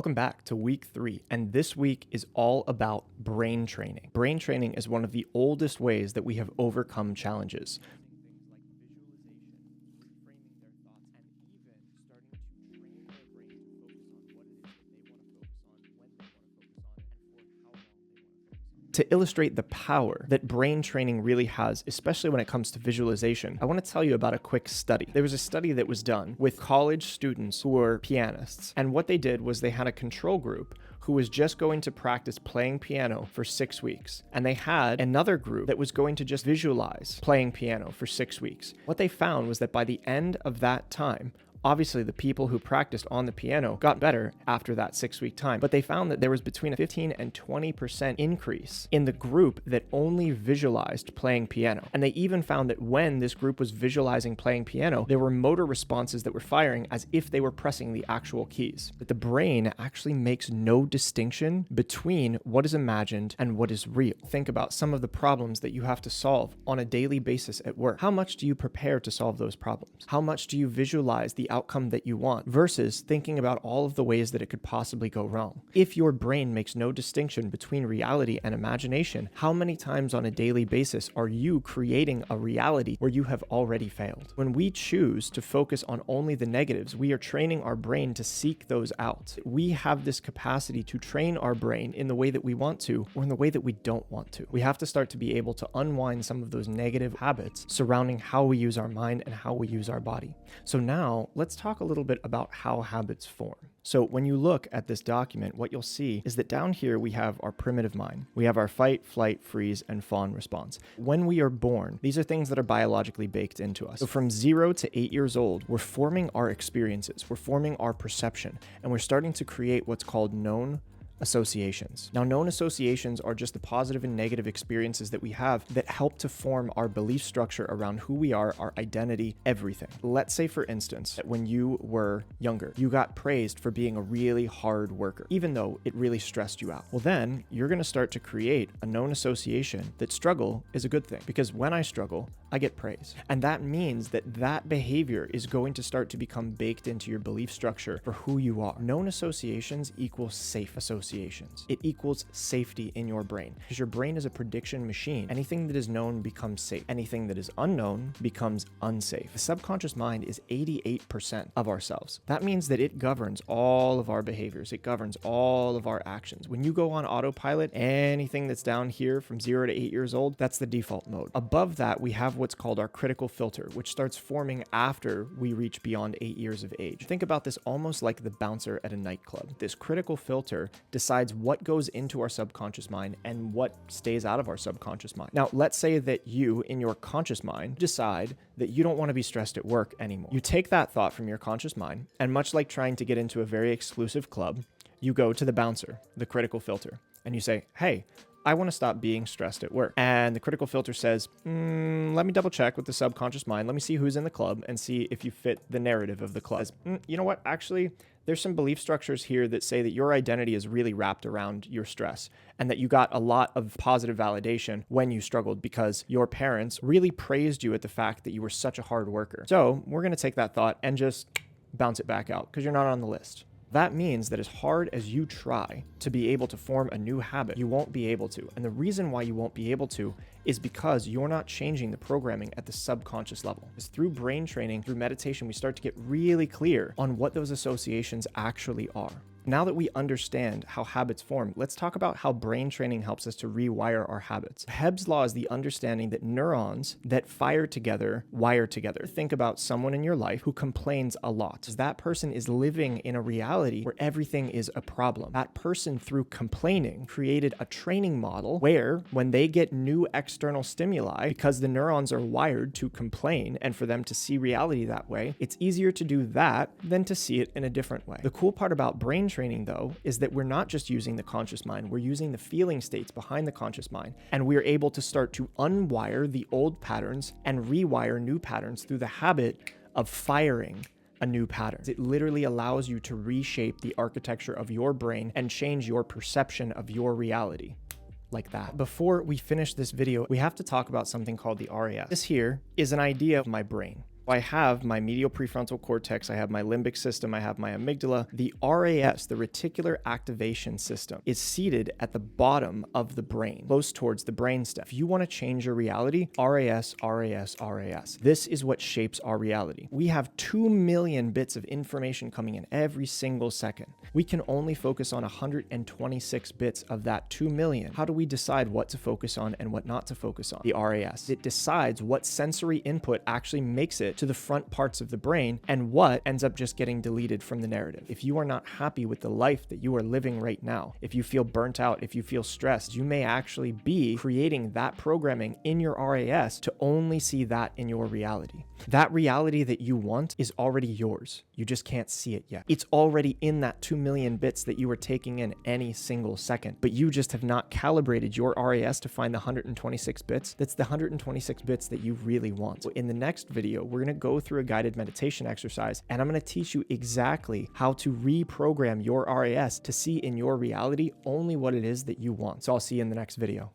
Welcome back to week 3, and this week is all about brain training. Brain training is one of the oldest ways that we have overcome challenges. To illustrate the power that brain training really has, especially when it comes to visualization, I want to tell you about a quick study. There was a study that was done with college students who were pianists, and what they did was they had a control group who was just going to practice playing piano for 6 weeks, and they had another group that was going to just visualize playing piano for 6 weeks. What they found was that by the end of that time, obviously, the people who practiced on the piano got better after that 6-week time, but they found that there was between a 15 and 20% increase in the group that only visualized playing piano. And they even found that when this group was visualizing playing piano, there were motor responses that were firing as if they were pressing the actual keys. But the brain actually makes no distinction between what is imagined and what is real. Think about some of the problems that you have to solve on a daily basis at work. How much do you prepare to solve those problems? How much do you visualize the outcome that you want versus thinking about all of the ways that it could possibly go wrong? If your brain makes no distinction between reality and imagination, how many times on a daily basis are you creating a reality where you have already failed? When we choose to focus on only the negatives, we are training our brain to seek those out. We have this capacity to train our brain in the way that we want to or in the way that we don't want to. We have to start to be able to unwind some of those negative habits surrounding how we use our mind and how we use our body. So now, let's talk a little bit about how habits form. So when you look at this document, what you'll see is that down here we have our primitive mind. We have our fight, flight, freeze, and fawn response. When we are born, these are things that are biologically baked into us. So from 0 to 8 years old, we're forming our experiences, we're forming our perception, and we're starting to create what's called known associations. Now, known associations are just the positive and negative experiences that we have that help to form our belief structure around who we are, our identity, everything. Let's say, for instance, that when you were younger, you got praised for being a really hard worker, even though it really stressed you out. Well, then you're going to start to create a known association that struggle is a good thing, because when I struggle, I get praise. And that means that that behavior is going to start to become baked into your belief structure for who you are. Known associations equals safe associations. It equals safety in your brain, because your brain is a prediction machine. Anything that is known becomes safe. Anything that is unknown becomes unsafe. The subconscious mind is 88% of ourselves. That means that it governs all of our behaviors. It governs all of our actions. When you go on autopilot, anything that's down here from 0 to 8 years old, that's the default mode. Above that, we have what's called our critical filter, which starts forming after we reach beyond 8 years of age. Think about this almost like the bouncer at a nightclub. This critical filter decides what goes into our subconscious mind and what stays out of our subconscious mind. Now, let's say that you, in your conscious mind, decide that you don't want to be stressed at work anymore. You take that thought from your conscious mind, and much like trying to get into a very exclusive club, you go to the bouncer, the critical filter, and you say, hey, I want to stop being stressed at work. And the critical filter says, let me double check with the subconscious mind. Let me see who's in the club and see if you fit the narrative of the club. You know what? Actually, there's some belief structures here that say that your identity is really wrapped around your stress, and that you got a lot of positive validation when you struggled because your parents really praised you at the fact that you were such a hard worker. So we're going to take that thought and just bounce it back out because you're not on the list. That means that as hard as you try to be able to form a new habit, you won't be able to. And the reason why you won't be able to is because you're not changing the programming at the subconscious level. It's through brain training, through meditation, we start to get really clear on what those associations actually are. Now that we understand how habits form, let's talk about how brain training helps us to rewire our habits. Hebb's law is the understanding that neurons that fire together wire together. Think about someone in your life who complains a lot. That person is living in a reality where everything is a problem. That person, through complaining, created a training model where when they get new external stimuli, because the neurons are wired to complain and for them to see reality that way, it's easier to do that than to see it in a different way. The cool part about brain training, though, is that we're not just using the conscious mind, we're using the feeling states behind the conscious mind, and we're able to start to unwire the old patterns and rewire new patterns through the habit of firing a new pattern. It literally allows you to reshape the architecture of your brain and change your perception of your reality. Like that. Before we finish this video, we have to talk about something called the RAS. This here is an idea of my brain. I have my medial prefrontal cortex, I have my limbic system, I have my amygdala. The RAS, the reticular activation system, is seated at the bottom of the brain, close towards the brainstem. If you want to change your reality, RAS, RAS, RAS. This is what shapes our reality. We have 2 million bits of information coming in every single second. We can only focus on 126 bits of that 2 million. How do we decide what to focus on and what not to focus on? The RAS. It decides what sensory input actually makes it to the front parts of the brain and what ends up just getting deleted from the narrative. If you are not happy with the life that you are living right now, if you feel burnt out, if you feel stressed, you may actually be creating that programming in your RAS to only see that in your reality. That reality that you want is already yours. You just can't see it yet. It's already in that 2 million bits that you are taking in any single second, but you just have not calibrated your RAS to find the 126 bits. That's the 126 bits that you really want. So in the next video, we're going to go through a guided meditation exercise, and I'm going to teach you exactly how to reprogram your RAS to see in your reality only what it is that you want. So I'll see you in the next video.